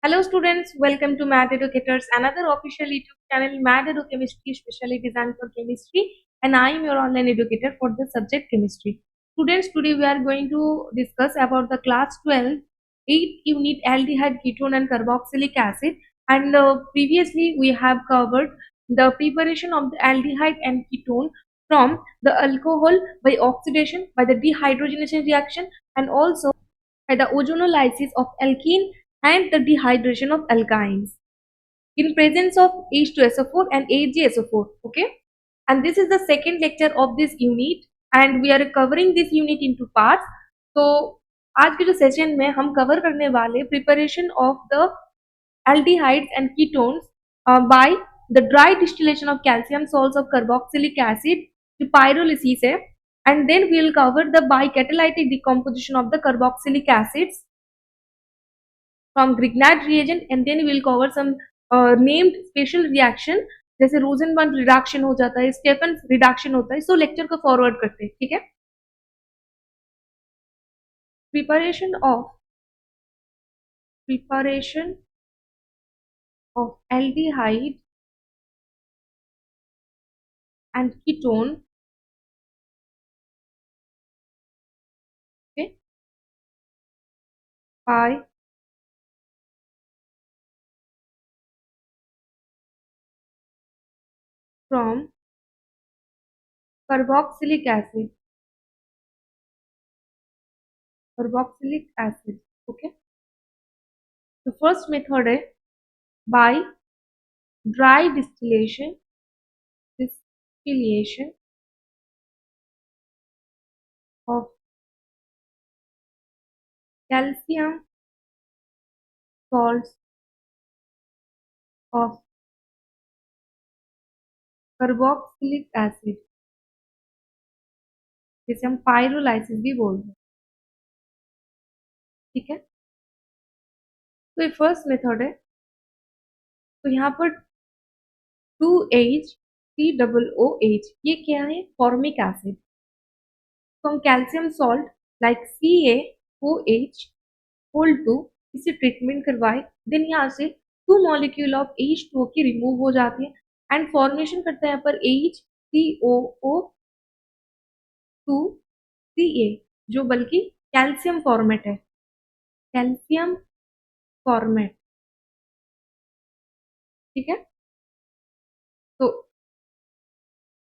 Hello students, welcome to Mad Educators, another official YouTube channel, Mad Edu Chemistry, specially designed for chemistry, and I am your online educator for the subject chemistry. Students, today we are going to discuss about the class 12, 8th unit aldehyde, ketone and carboxylic acid, and previously we have covered the preparation of the aldehyde and ketone from the alcohol by oxidation, by the dehydrogenation reaction, and also by the ozonolysis of alkene and the dehydration of alkynes in presence of H2SO4 and AgSO4. Okay, and this is the second lecture of this unit and we are covering this unit into parts. तो आज के जो session में हम cover करने वाले preparation of the aldehydes and ketones by the dry distillation of calcium salts of carboxylic acid to pyrolysis है, and then we will cover the bicatalytic decomposition of the carboxylic acids from Grignard reagent, and then we will cover some named special reaction जैसे Rosenberg reduction हो जाता है, Stephen reduction होता है. सो lecture को forward करते हैं. ठीक है. Preparation of aldehyde and ketone, okay, by from carboxylic acid. Okay. The first method है by dry distillation of calcium salts of carboxylic acid, जिसे हम पायरोलाइसिस भी बोलते हैं. ठीक है. तो ये फर्स्ट मेथड है. तो यहाँ पर 2H3OOH ये क्या है? Formic acid. तो हम calcium salt like CaOH whole 2 इसे ट्रीटमेंट करवाए, देन यहाँ से 2 मॉलिक्यूल ऑफ H2O की रिमूव हो जाती है एंड फॉर्मेशन करता है यहाँ पर HCOO2Ca जो बल्कि कैल्शियम फॉर्मेट है. Calcium formate. ठीक है. तो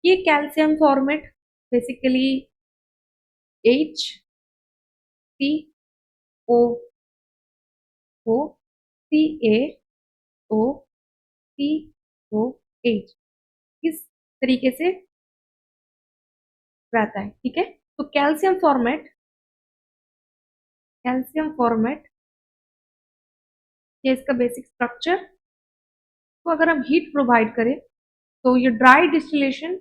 ये कैल्शियम फॉर्मेट बेसिकली HCOOCaOCOH इस तरीके से रहता है. ठीक है. तो कैल्शियम फॉर्मेट ये इसका बेसिक स्ट्रक्चर. तो अगर हम हीट प्रोवाइड करें तो ये ड्राई डिस्टिलेशन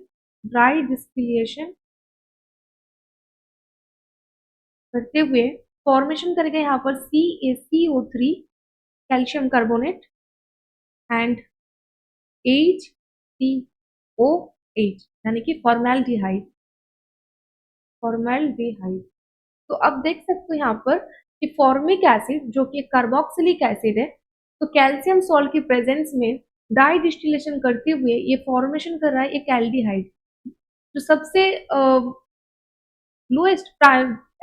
करते हुए फॉर्मेशन करेगा यहाँ पर CaCO3 calcium carbonate and HCOH यानी कि फॉर्मेल्डिहाइड. तो अब देख सकते हो यहाँ पर कि फॉर्मिक एसिड जो कि कार्बोक्सिलिक एसिड है, तो कैल्शियम सॉल्ट की प्रेजेंस में डाई डिस्टिलेशन करते हुए ये फॉर्मेशन कर रहा है एक एल्डिहाइड. जो सबसे लोएस्ट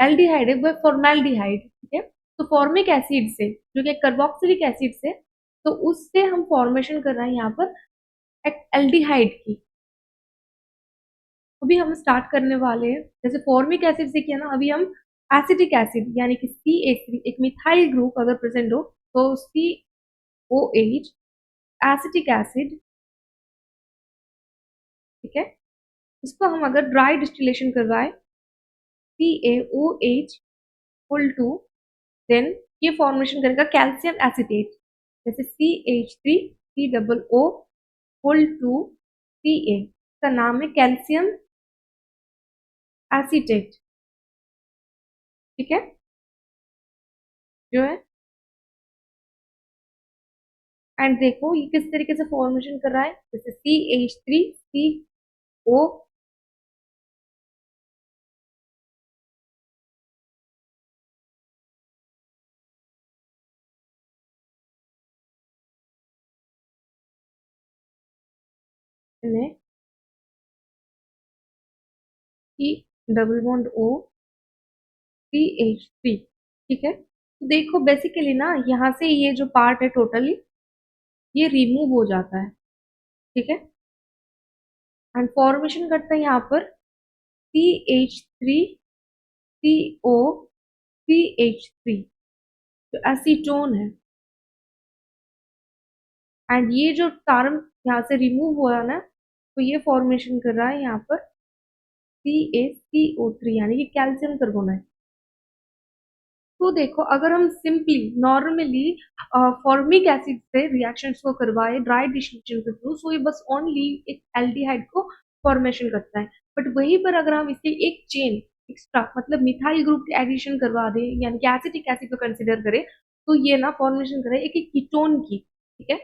एल्डिहाइड है वो फॉर्मेल्डिहाइड. ठीक है. तो फॉर्मिक एसिड से जो कि कार्बोक्सिलिक एसिड से, तो उससे हम फॉर्मेशन कर रहे हैं यहाँ पर एक एल्डिहाइड की. अभी हम स्टार्ट करने वाले हैं जैसे फॉर्मिक एसिड से किया ना, अभी हम एसिटिक एसिड यानी कि CH3 एक मिथाइल ग्रुप अगर प्रेजेंट हो तो COH एसिटिक एसिड. ठीक है. इसको हम अगर ड्राई डिस्टिलेशन करवाए CaOH होल 2, देन ये फॉर्मेशन करेगा कैल्शियम एसिटेट जैसे CH3COO होल 2Ca. इसका नाम है कैल्शियम एसिटेट. ठीक है. जो है एंड देखो ये किस तरीके से फॉर्मेशन कर रहा है जैसे CH3CO Na C double bond O CH3, ठीक है। तो देखो बेसिकली ना यहाँ से ये जो पार्ट है टोटली ये रिमूव हो जाता है, ठीक है। एंड फॉर्मेशन करते हैं यहाँ पर CH3COCH3 जो एसीटोन है। एंड ये जो टर्म यहाँ से रिमूव हुआ ना, तो ये फॉर्मेशन कर रहा है यहाँ पर CaCO3 यानी कि कैल्शियम कार्बोनेट। तो देखो अगर हम सिंपली नॉर्मली फॉर्मिक एसिड से रिएक्शंस को करवाए ड्राई डिस्टिलेशन के थ्रू, सो ये बस ओनली एक एल्डिहाइड को फॉर्मेशन करता है। बट वहीं पर अगर हम इसके एक चेन एक्स्ट्रा मतलब मिथाइल ग्रुप की एडिशन करवा दें यानी कि एसिटिक एसिड को कंसिडर करें, तो ये ना फॉर्मेशन करे एक कीटोन की, ठीक है।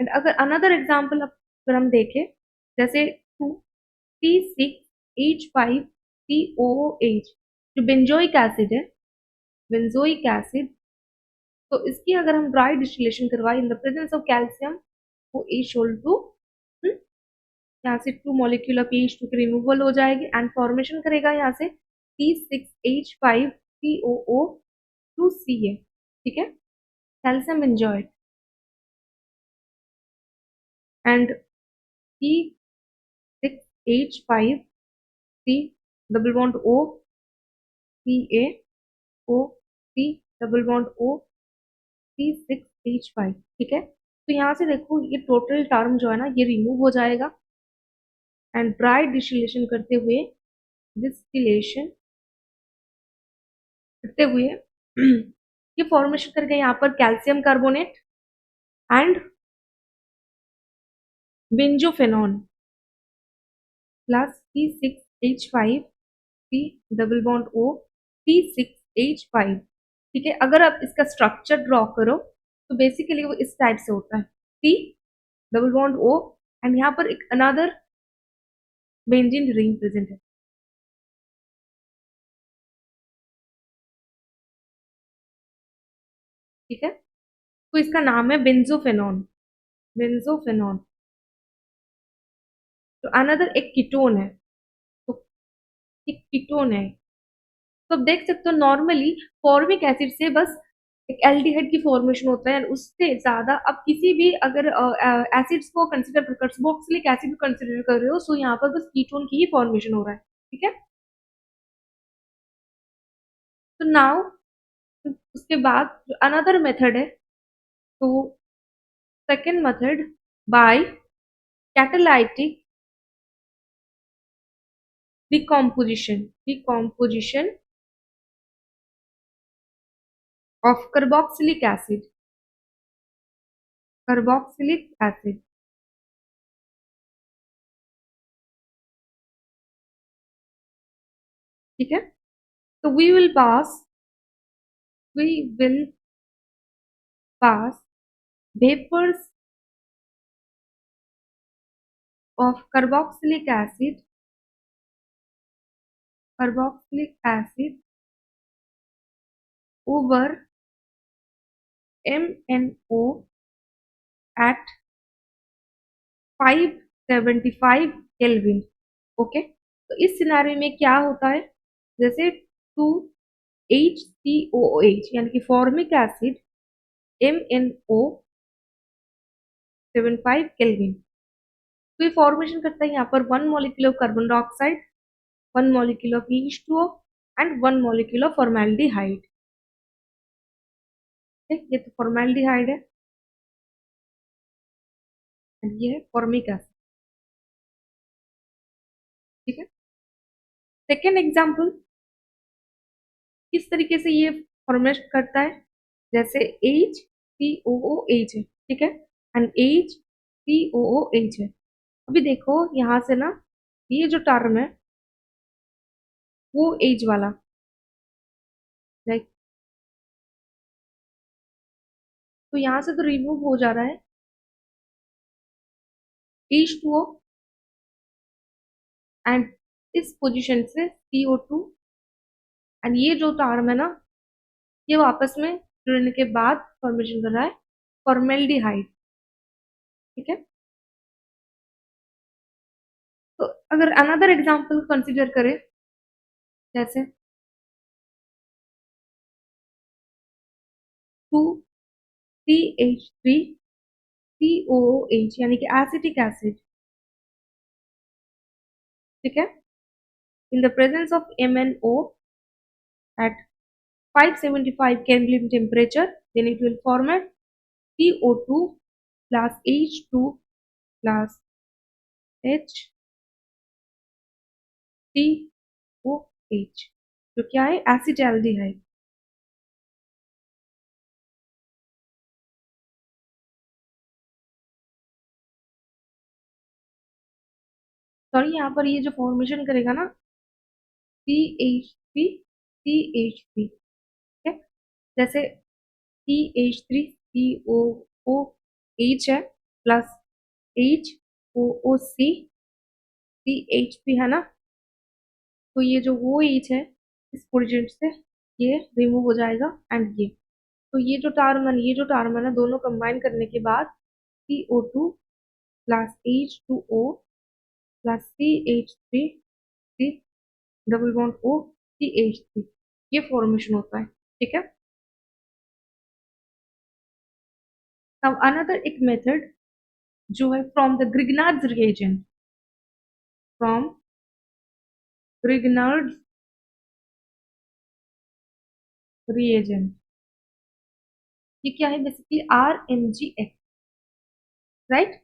एंड अगर अनदर एग्जाम्पल अगर हम देखें जैसे 2C6H5COOH जो बेंजोइक एसिड है, बेंजोइक एसिड, तो इसकी अगर हम ड्राई डिस्टिलेशन करवाए इन द प्रेजेंस ऑफ कैल्शियम, वो H होल टू यहाँ से 2 मॉलिक्यूल ऑफ H2 की रिमूवल हो जाएगी एंड फॉर्मेशन करेगा यहाँ से C6H5COO2CA, ठीक है, calcium benzoate. And C6H5C double bond O CaO C double bond O C6H5, ठीक है। तो यहाँ से देखो ये टोटल टर्म जो है ना ये रिमूव हो जाएगा एंड ड्राई डिस्टिलेशन करते हुए ये फॉर्मेशन करके यहाँ पर calcium carbonate and benzophenone plus C6H5C double bond O C6H5, ठीक है। अगर आप इसका स्ट्रक्चर ड्रॉ करो तो बेसिकली वो इस टाइप से होता है C double bond O and यहाँ पर एक अनदर बेंजीन रिंग प्रेजेंट है, ठीक है। तो इसका नाम है बेंजोफेनॉन, बेंजोफेनॉन तो अनदर एक कीटोन है, तो एक कीटोन है। तो आप देख सकते हो नॉर्मली फॉर्मिक एसिड से बस एक एल्डिहाइड की फॉर्मेशन होता है, उससे ज्यादा अब किसी भी अगर एसिड्स को कंसिडर कर कार्बोक्सिलिक एसिड को कंसिडर कर रहे हो, सो यहाँ पर बस कीटोन की ही फॉर्मेशन हो रहा है, ठीक है। तो नाउ उसके बाद जो अनदर मेथड है, तो second method by catalytic decomposition of carboxylic acid, ठीक है। तो we will pass vapors of carboxylic acid over MnO at 575 kelvin, okay. तो इस सिनारी में क्या होता है, जैसे 2HCOOH यानी कि फॉर्मिक एसिड MnO 75 केल्विन, तो ये फॉर्मेशन करता है यहाँ पर 1 molecule of carbon dioxide, 1 molecule of H2O and 1 molecule of formaldehyde, ठीक। ये तो फॉर्मेल्डिहाइड है एंड ये है फॉर्मिक एसिड, ठीक है। सेकेंड एग्जाम्पल किस तरीके से ये फॉर्मेट करता है, जैसे HCOOH है, ठीक है, एंड HCOOH है। अभी देखो यहाँ से ना ये जो टर्म है वो एज वाला, लाइक, तो यहाँ से तो रिमूव हो जा रहा है H2O एंड इस पोजीशन से CO2 एंड ये जो टर्म है ना ये वापस में जुड़ने के बाद फॉर्मेशन कर रहा है फॉर्मेल्डिहाइड, ठीक है। तो अगर अनदर एग्जाम्पल कंसिडर करें, जैसे 2CH3COOH यानी कि एसिटिक एसिड, ठीक है, इन the presence of MnO at 575 Kelvin temperature, then it will form a CO2 plus H2 plus HCOH, जो क्या है, एसिटाल्डिहाइड। सॉरी, यहाँ पर ये जो फॉर्मेशन करेगा ना, CH3CH3, ठीक है, जैसे CH3COOH है प्लस HOOC CH3 है ना, तो ये जो वो H है इस कोएफिशिएंट से ये रिमूव हो जाएगा, एंड ये तो ये जो टर्म है ना, दोनों कंबाइन करने के बाद CO2 plus H2O plus CH3 C double bond O CH3, ये फॉर्मेशन होता है, ठीक है। अब अनदर एक मेथड जो है from the Grignard's reagent, from Grignard's reagent, ये क्या है, बेसिकली RMGX, राइट।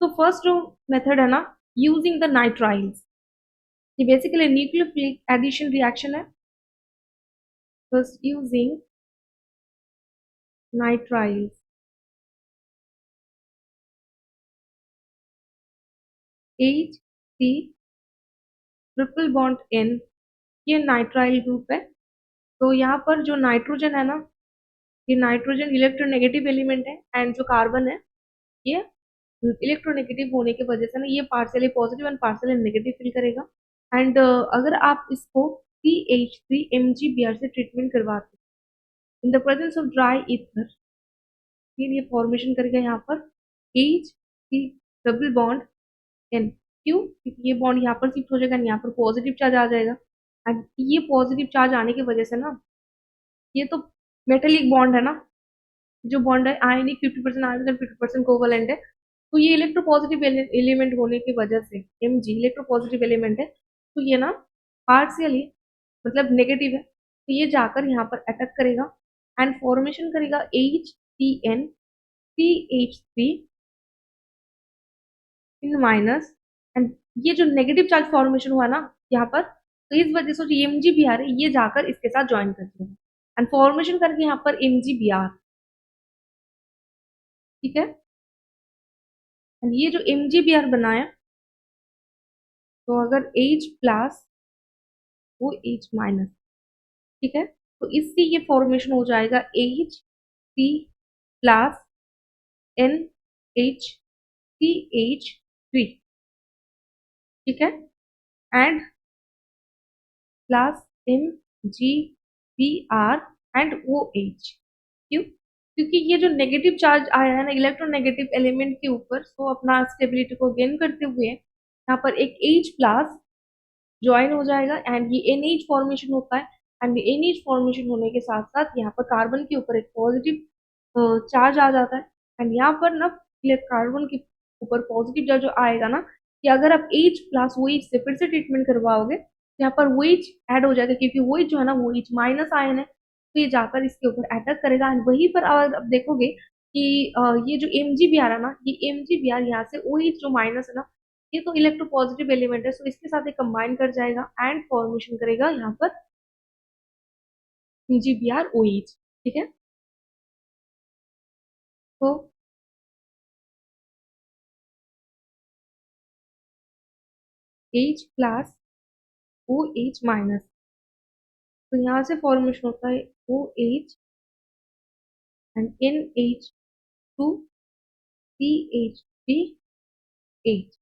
तो फर्स्ट जो मेथड है ना, यूजिंग द नाइट्राइल्स, ये बेसिकली न्यूक्लियोफिलिक एडिशन रिएक्शन है। First using nitriles, HC triple bond N, ये नाइट्राइल ग्रुप है। तो यहाँ पर जो नाइट्रोजन है ना, ये नाइट्रोजन इलेक्ट्रोनेगेटिव एलिमेंट है, एंड जो कार्बन है ये इलेक्ट्रोनेगेटिव होने की वजह से ना ये partially positive and partially negative fill करेगा। एंड अगर आप इसको CH3MgBr से ट्रीटमेंट करवाते इन the presence of dry ether, फिर ये फॉर्मेशन करेगा यहाँ पर HC डबल बॉन्ड N। क्यों? क्योंकि ये बॉन्ड यहाँ पर शिफ्ट हो जाएगा, यहाँ पर पॉजिटिव चार्ज आ जाएगा, एंड ये पॉजिटिव चार्ज आने की वजह से ना, ये तो मेटेलिक बॉन्ड है ना, जो बॉन्ड है आयनिक 50% आयनिक 50% कोवलेंट है, तो ये इलेक्ट्रोपॉजिटिव एलिमेंट होने की वजह से Mg इलेक्ट्रोपॉजिटिव एलिमेंट है, तो ये ना पार्शियली मतलब नेगेटिव है, तो ये जाकर यहाँ पर अटैक करेगा एंड फॉर्मेशन करेगा HCN CH3 in minus, and ये जो नेगेटिव चार्ज फॉर्मेशन हुआ ना यहाँ पर, तो इस वजह से जो MgBr है ये जाकर इसके साथ ज्वाइन करते हैं एंड फॉर्मेशन करके यहाँ पर MgBr, ठीक है। एंड ये जो MgBr बनाया, तो अगर H प्लस वो H माइनस, ठीक है, तो इससे ये फॉर्मेशन हो जाएगा HC प्लस NHCH3, ठीक है, and plus MgBr and OH। क्यों? क्योंकि ये जो नेगेटिव चार्ज आया है ना इलेक्ट्रोनेगेटिव एलिमेंट के ऊपर, तो अपना स्टेबिलिटी को गेन करते हुए यहाँ पर एक H प्लस ज्वाइन हो जाएगा, एंड ये NH फॉर्मेशन होता है, एंड NH फॉर्मेशन होने के साथ साथ यहाँ पर कार्बन के ऊपर एक पॉजिटिव चार्ज आ जाता है, एंड यहाँ पर ना कार्बन के ऊपर पॉजिटिव चार्ज जो आएगा ना, कि अगर आप H प्लस OH से फिर से ट्रीटमेंट करवाओगे तो यहाँ पर OH ऐड हो जाएगा, क्योंकि OH जो है ना वो H माइनस आयन है, तो ये जाकर इसके ऊपर अटैक करेगा, एंड वहीं पर अब देखोगे कि ये जो MgBr है ना, ये MgBr यहाँ से OH जो माइनस है ना, ये तो इलेक्ट्रोपॉजिटिव एलिमेंट है, सो इसके साथ ये कंबाइन कर जाएगा एंड फॉर्मेशन करेगा यहाँ पर MgBr OH, ठीक है। तो H प्लस OH माइनस, तो यहाँ से फॉर्मेशन होता है OH एंड NH2CH3H।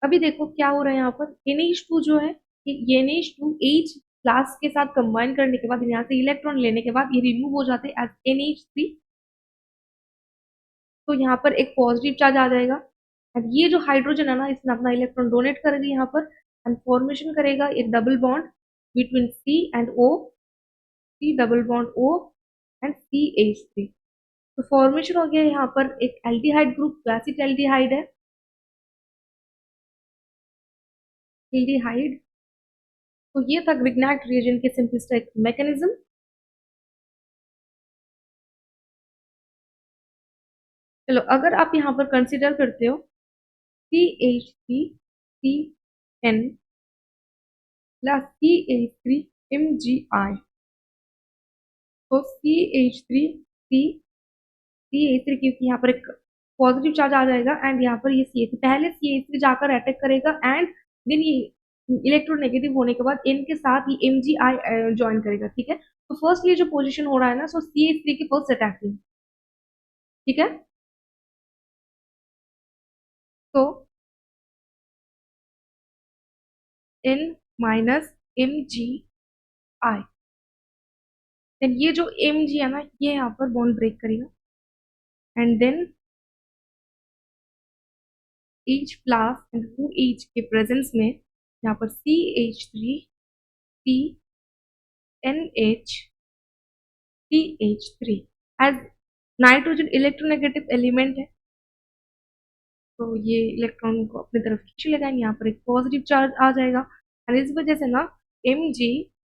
अभी देखो क्या हो रहा है यहाँ पर, NH2 जो है ये NH2 H प्लस के साथ कंबाइन करने के बाद यहाँ से इलेक्ट्रॉन लेने के बाद ये रिमूव हो जाते हैं एज NH3, तो यहाँ पर एक पॉजिटिव चार्ज आ जाएगा, एंड ये जो हाइड्रोजन है ना, इसने अपना इलेक्ट्रॉन डोनेट कर दिया यहाँ पर एंड फॉर्मेशन करेगा एक double bond between C and O, C double bond O and C H three. तो फॉर्मेशन हो गया यहाँ पर एक एल्डिहाइड ग्रुप, एसिड एल्डिहाइड है, एल्डिहाइड। तो ये था ग्रिग्नार्ड रिएजेंट के सिंपलिस्टिक मैकेनिज्म। चलो अगर आप यहाँ पर कंसिडर करते हो CH3CN प्लस CH3MgI, तो CH3 क्योंकि यहाँ पर एक पॉजिटिव चार्ज आ जाएगा एंड यहाँ पर ये CH3 पहले CH3 जाकर अटैक करेगा एंड देन ये इलेक्ट्रोनेगेटिव होने के बाद N के साथ ये MgI ज्वाइन करेगा, ठीक है। तो फर्स्टली जो पोजीशन हो रहा है ना, सो CH3 की फर्स्ट अटैक है, ठीक है। तो N माइनस MgI, देन ये जो Mg है ना, ये यहाँ पर बॉन्ड ब्रेक करेगा and then H plus and OH के प्रेजेंस में यहाँ पर CH3 CNH CH3 as nitrogen electronegative element है, तो ये इलेक्ट्रॉन को अपनी तरफ खींच लेगा, यहाँ पर एक पॉजिटिव चार्ज आ जाएगा एंड इस वजह से ना Mg,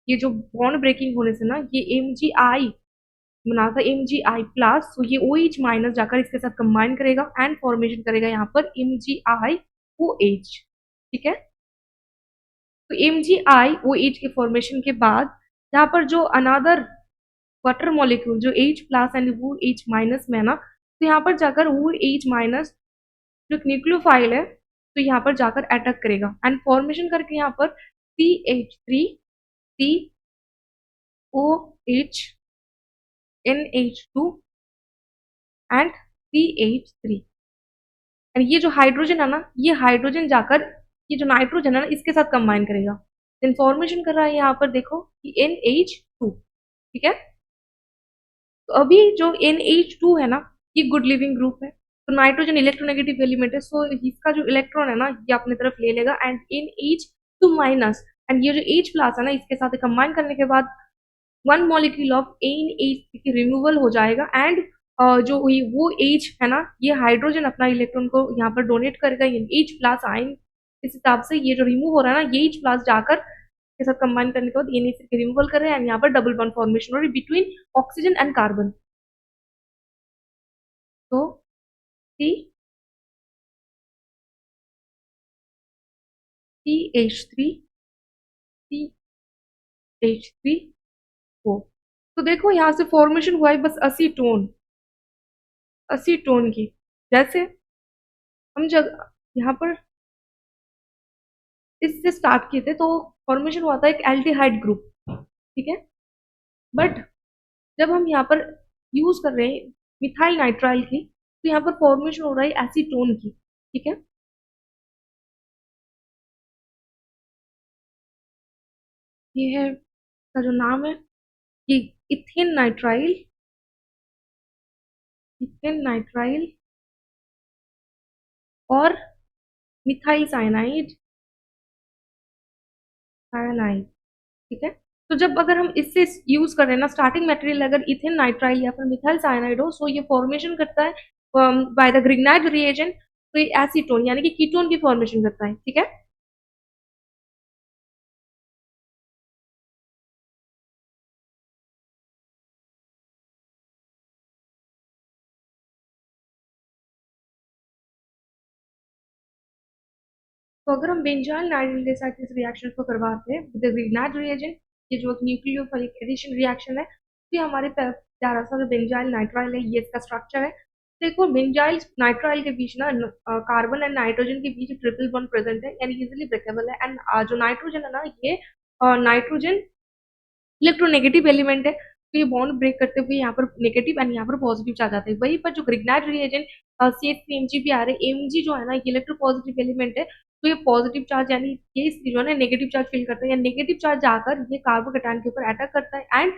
ये जो बॉन्ड ब्रेकिंग होने से ना ये MgI बना था MgI प्लस, तो ये OH माइनस जाकर इसके साथ कंबाइन करेगा एंड फॉर्मेशन करेगा यहाँ पर MgI OH, ठीक है। तो MgI OH के फॉर्मेशन के बाद यहाँ पर जो अनदर वाटर मॉलिक्यूल जो H प्लस एंड वो H माइनस में है ना, तो यहाँ पर जाकर वो H माइनस जो न्यूक्लियोफाइल है, तो यहाँ पर जाकर अटैक करेगा एंड फॉर्मेशन करके यहाँ पर CH3 COH NH2 and CH3 and ये जो हाइड्रोजन है ना, ये हाइड्रोजन जाकर ये जो नाइट्रोजन है ना, इसके साथ कंबाइन करेगा, देन फॉर्मेशन कर रहा है यहाँ पर देखो कि NH2, ठीक है। तो अभी जो NH2 है ना, ये गुड लिविंग ग्रुप है, तो नाइट्रोजन इलेक्ट्रोनेगेटिव एलिमेंट है, सो इसका जो इलेक्ट्रॉन है ना, ये अपनी तरफ ले लेगा एंड NH2 माइनस एंड ये जो H प्लस है ना, इसके साथ कंबाइन करने के बाद वन मॉलिक्यूल ऑफ NH की रिमूवल हो जाएगा एंड जो वो H है ना, ये हाइड्रोजन अपना इलेक्ट्रॉन को यहाँ पर डोनेट करेगा H प्लस आयन, इस हिसाब से ये जो रिमूव हो रहा है ना, ये H प्लस जाकर के साथ कंबाइन करने के बाद NH की रिमूवल कर रहे हैं एंड यहाँ पर डबल बॉन्ड फॉर्मेशन हो रही है बिटवीन ऑक्सीजन एंड कार्बन। तो CH3 CH3O, तो देखो यहाँ से फॉर्मेशन हुआ है बस असीटोन, असीटोन की। जैसे हम जब यहाँ पर इससे स्टार्ट किए थे तो फॉर्मेशन हुआ था एक एल्डिहाइड ग्रुप, ठीक है। बट जब हम यहाँ पर यूज कर रहे हैं मिथाइल नाइट्राइल की, तो यहाँ पर फॉर्मेशन हो रहा है एसीटोन की, ठीक है। ये है इसका जो नाम है, ये इथेन नाइट्राइल, इथेन नाइट्राइल और मिथाइल साइनाइड, साइनाइड, ठीक है। तो जब अगर हम इससे यूज कर रहे हैं ना, स्टार्टिंग मटेरियल अगर इथेन नाइट्राइल या फिर मिथाइल साइनाइड हो, सो ये फॉर्मेशन करता है बाय द ग्रिग्नार्ड रिएजेंट, तो ये एसीटोन यानी कि कीटोन की फॉर्मेशन करता है, ठीक है। तो अगर हम बेंजाइल नाइट्राइल के साथ इस रिएक्शन को करवाते हैं विद ग्रिग्नार्ड रिएजेंट, ये जो न्यूक्लियोफिलिक एडिशन रिएक्शन है, तो ये हमारे प्यारा सा जो बेंजाइल नाइट्राइल है, ये इसका स्ट्रक्चर है। देखो बेंजाइल नाइट्राइल के बीच ना कार्बन एंड नाइट्रोजन के बीच ट्रिपल बॉन्ड प्रेजेंट है यानी इजिली ब्रेकेबल है एंड जो नाइट्रोजन है ना, ये नाइट्रोजन इलेक्ट्रोनेगेटिव एलिमेंट है, तो ये बॉन्ड ब्रेक करते हुए यहाँ पर नेगेटिव एंड यहाँ पर पॉजिटिव चार्ज आता है। वहीं पर जो ग्रिग्नार्ड रिएजेंट CH3 भी आ रहे हैं, Mg जो है ना, ये इलेक्ट्रो पॉजिटिव एलिमेंट है, तो ये पॉजिटिव चार्ज यानी ये जो है ना नेगेटिव चार्ज फील करता है या नेगेटिव चार्ज जाकर ये कार्बोकेटायन के ऊपर अटैक करता है एंड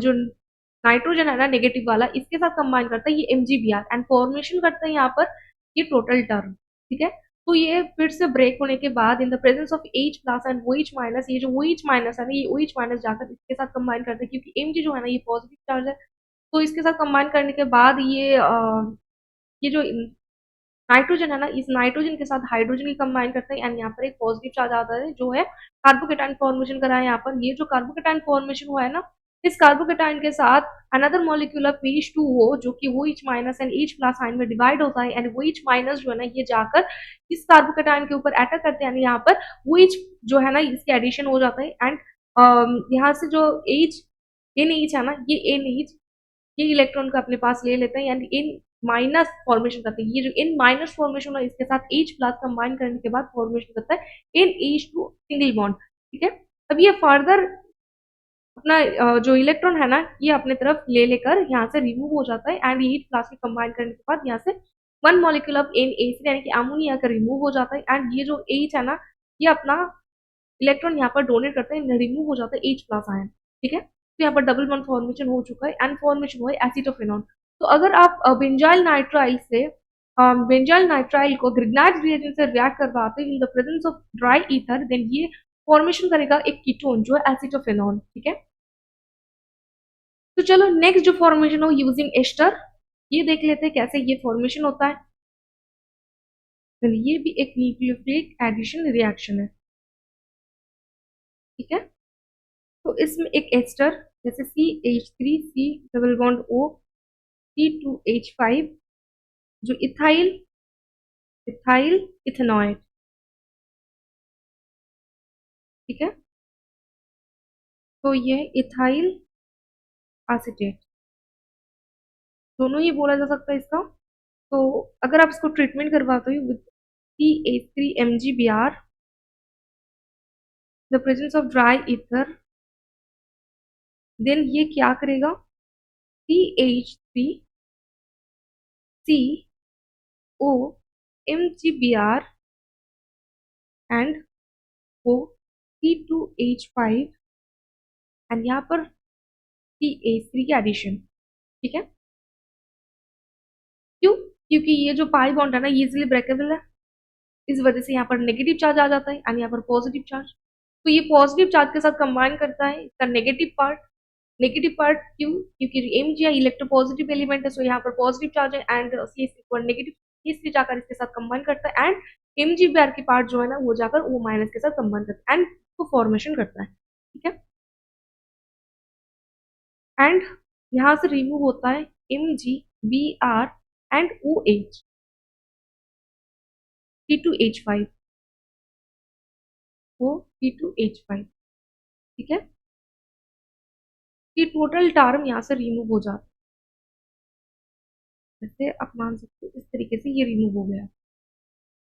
जो नाइट्रोजन है ना नेगेटिव वाला, इसके साथ कंबाइन करता है ये Mg भी एंड फॉर्मेशन करता है यहाँ पर ये टोटल टर्म, ठीक है। तो ये फिर से ब्रेक होने के बाद इन the presence of H plus and OH minus, ये जो OH माइनस है ना, ये OH माइनस जाकर इसके साथ कंबाइन करते हैं, क्योंकि Mg जो है ना ये पॉजिटिव चार्ज है। तो इसके साथ कंबाइन करने के बाद ये जो नाइट्रोजन है ना, इस नाइट्रोजन के साथ हाइड्रोजन की कंबाइन करते हैं, एंड यहाँ पर एक पॉजिटिव चार्ज आता है जो है कार्बोकेटाइन फॉर्मेशन करा है यहाँ पर। ये जो कार्बोकेटाइन फॉर्मेशन हुआ है ना, इस कार्बोकेटाइन के साथ अनदर मॉलिक्यूल ऑफ H2O जो कि OH minus and H plus ion में डिवाइड होता है, एंड OH माइनस जो है ना ये जाकर इस कार्बोकेटाइन के ऊपर अटैक करते हैं, यहाँ पर OH जो है ना इसके एडिशन हो जाता है, एंड यहाँ से जो H NH है ना, ये NH ये इलेक्ट्रॉन को अपने पास ले लेते हैं, यानी इन माइनस फॉर्मेशन करते हैं। ये जो इन माइनस फॉर्मेशन है इसके साथ H प्लस कंबाइन करने के बाद फॉर्मेशन करता है इन H2 सिंगल बॉन्ड। ठीक है। अब ये फर्दर अपना जो इलेक्ट्रॉन है ना ये अपने तरफ ले लेकर यहाँ से रिमूव हो जाता है, एंड H प्लस में कंबाइन करने के बाद यहाँ से वन मॉलिक्यूल ऑफ NaCl यानी कि अमोनिया का रिमूव हो जाता है, एंड ये जो H है ना ये अपना इलेक्ट्रॉन यहाँ पर डोनेट करते हैं, रिमूव हो जाता है H प्लस आयन। ठीक है। तो यहाँ पर डबल बॉन्ड फॉर्मेशन हो चुका है, एंड फॉर्मेशन हुआ है एसिटोफेनॉन। तो अगर आप बेंजाइल नाइट्राइल को ग्रिग्नाइट रिएजेंट से रिएक्ट करवाते हैं in the presence of dry ether, then ये फॉर्मेशन करेगा एक कीटोन जो है एसिटोफेनॉन। ठीक है। तो चलो नेक्स्ट जो फॉर्मेशन हो यूजिंग एस्टर, ये देख लेते हैं कैसे ये फॉर्मेशन होता है। तो ये भी एक न्यूक्लियोफिलिक एडिशन रिएक्शन है। ठीक है। तो इसमें एक एस्टर जैसे CH3 C double bond O C2H5 जो इथाइल इथाइल इथेनॉइड। ठीक है। तो ये इथाइल एसीटेट दोनों ही बोला जा सकता है इसका। तो अगर आप इसको ट्रीटमेंट करवाते हो with CH3 MgBr the presence of dry ether, then ये क्या करेगा CH3COMgBr एंड वो C2H5 एंड यहाँ पर CH3 की एडिशन। ठीक है। क्यों? क्योंकि ये जो पाई बॉन्ड है ना ये इजिली ब्रेकेबल है, इस वजह से यहाँ पर नेगेटिव चार्ज आ जाता है, एंड यहाँ पर पॉजिटिव चार्ज। तो ये पॉजिटिव चार्ज के साथ कंबाइन करता है इसका नेगेटिव पार्ट। नेगेटिव पार्ट क्यों? क्योंकि Mg इलेक्ट्रोपॉजिटिव एलिमेंट है, सो यहाँ पर पॉजिटिव चार्ज है, एंड CH3 पर नेगेटिव, इसलिए जाकर इसके साथ कंबाइन करता है, एंड MgBr की पार्ट जो है ना वो जाकर O माइनस के साथ कंबाइन करता है, एंड वो फॉर्मेशन करता है। ठीक है। एंड यहाँ से रिमूव होता है MgBr एंड OH C2H5 वो C2H5। ठीक है। ये टोटल टर्म यहाँ से रिमूव हो जाता है, जैसे आप मान सकते हो इस तरीके से ये रिमूव हो गया।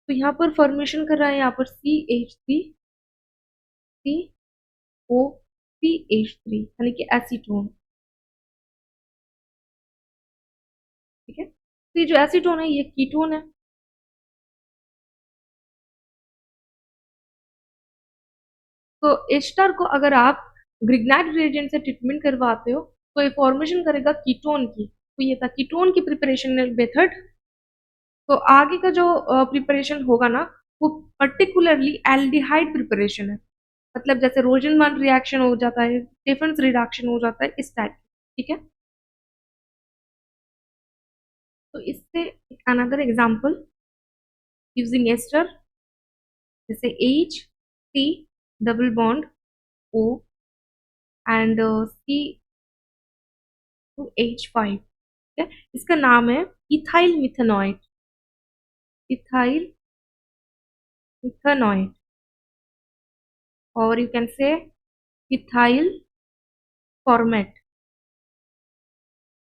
तो यहाँ पर फॉर्मेशन कर रहा है यहाँ पर CH3COCH3 यानी कि एसीटोन। ठीक है। तो ये जो एसीटोन है ये कीटोन है। तो एस्टर को अगर आप ग्रिग्नाइट रिएजेंट से ट्रीटमेंट करवाते हो तो ये फॉर्मेशन करेगा कीटोन की। तो ये था कीटोन की प्रिपरेशन मेथड। तो आगे का जो प्रिपरेशन होगा ना वो पर्टिकुलरली एल्डिहाइड प्रिपरेशन है, मतलब जैसे रोजनमान रिएक्शन हो जाता है, स्टेफन्स रिडक्शन हो जाता है, इस टाइप। ठीक है। तो इससे अनदर एग्जांपल यूजिंग एस्टर जैसे H C double bond O and C2H5। ठीक है। इसका नाम है इथाइल मिथेनॉइड। इथाइल मिथेनॉइड और you can say ethyl format.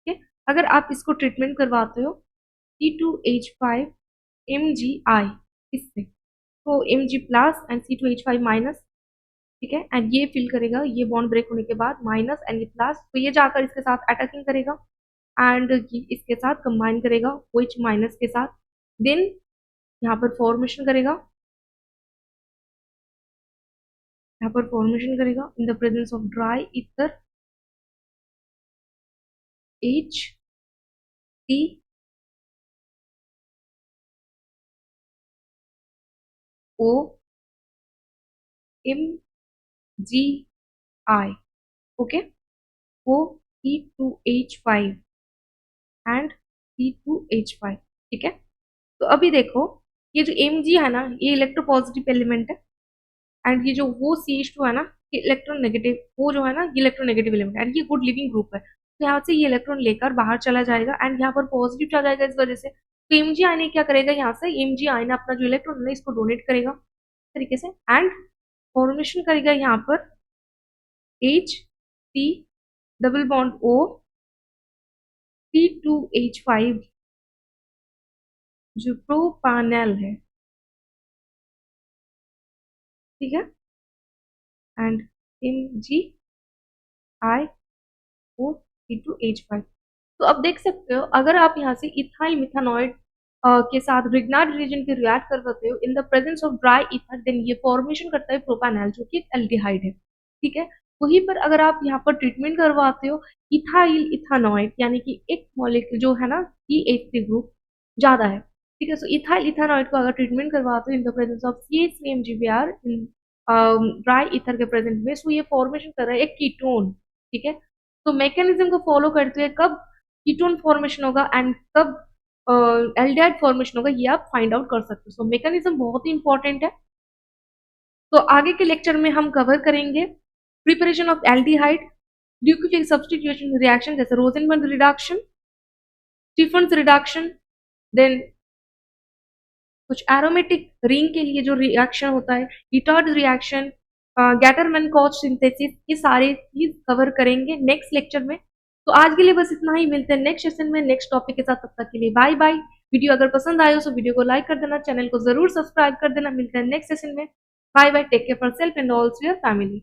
ठीक है। अगर आप इसको ट्रीटमेंट करवाते हो C2H5 MgI इससे, तो Mg plus and C2H5 minus. ठीक है। एंड ये फिल करेगा, ये बॉन्ड ब्रेक होने के बाद माइनस एंड ये प्लस, तो ये जाकर इसके साथ अटैकिंग करेगा एंड इसके साथ कंबाइन करेगा OH माइनस के साथ, देन यहाँ पर फॉर्मेशन करेगा, यहाँ पर फॉर्मेशन करेगा इन the presence of dry ether HC O M G I, okay, O C2H5 and C2H5, ठीक है। तो अभी देखो ये जो Mg है ना, ये इलेक्ट्रोपॉजिटिव एलिमेंट है, एंड ये जो वो CH2 है ना, ये इलेक्ट्रोनेगेटिव, वो जो है ना ये इलेक्ट्रोनेगेटिव एलिमेंट, एंड ये गुड लिविंग ग्रुप है। तो यहाँ से ये इलेक्ट्रॉन लेकर बाहर चला जाएगा एंड यहाँ पर पॉजिटिव चला जाएगा इस वजह से। तो Mg आयन क्या करेगा, यहाँ से Mg आयन अपना जो इलेक्ट्रॉन है इसको डोनेट करेगा इस तरीके से, एंड फॉर्मेशन करेगा यहाँ पर H C double bond O C2H5 जो प्रोपानल है, ठीक है, एंड MgI O C2H5। तो अब देख सकते हो अगर आप यहाँ से इथाइल मिथानॉइड के साथ रिग्नार्ड रीजन के रिएक्ट करवाते हो in the presence of dry ether, then ये फॉर्मेशन करता है प्रोपानल जो कि एल्डिहाइड है, ठीक है। वहीं पर अगर आप यहाँ पर ट्रीटमेंट करवाते हो इथाइल इथानॉइड, यानी कि एक मॉलिक्यूल जो है ना CH3 ग्रुप ज्यादा है, ठीक है। सो इथाइल इथानॉइड को अगर ट्रीटमेंट करवाते हो in the presence of CH3MgBr in dry ether के प्रेजेंट में, सो ये फॉर्मेशन कर रहा है एक कीटोन, ठीक है। तो मैकेनिज्म को फॉलो करते हुए कब कीटोन फॉर्मेशन होगा एंड कब एल्डिहाइड फॉर्मेशन होगा ये आप फाइंड आउट कर सकते हो। सो मैकेनिज्म बहुत ही इंपॉर्टेंट है। तो आगे के लेक्चर में हम कवर करेंगे preparation of aldehyde due to substitution reaction जैसे Rosenberg reduction, Stephens reduction, then कुछ एरोमेटिक रिंग के लिए जो रिएक्शन होता है Etard reaction, Gattermann Koch synthesis, ये सारे चीज कवर करेंगे नेक्स्ट लेक्चर में। तो आज के लिए बस इतना ही, मिलते हैं नेक्स्ट सेशन में नेक्स्ट टॉपिक के साथ। तब तक के लिए बाय बाय। वीडियो अगर पसंद आए हो तो वीडियो को लाइक कर देना, चैनल को जरूर सब्सक्राइब कर देना। मिलते हैं नेक्स्ट सेशन में। Bye bye, take care for self and also your family.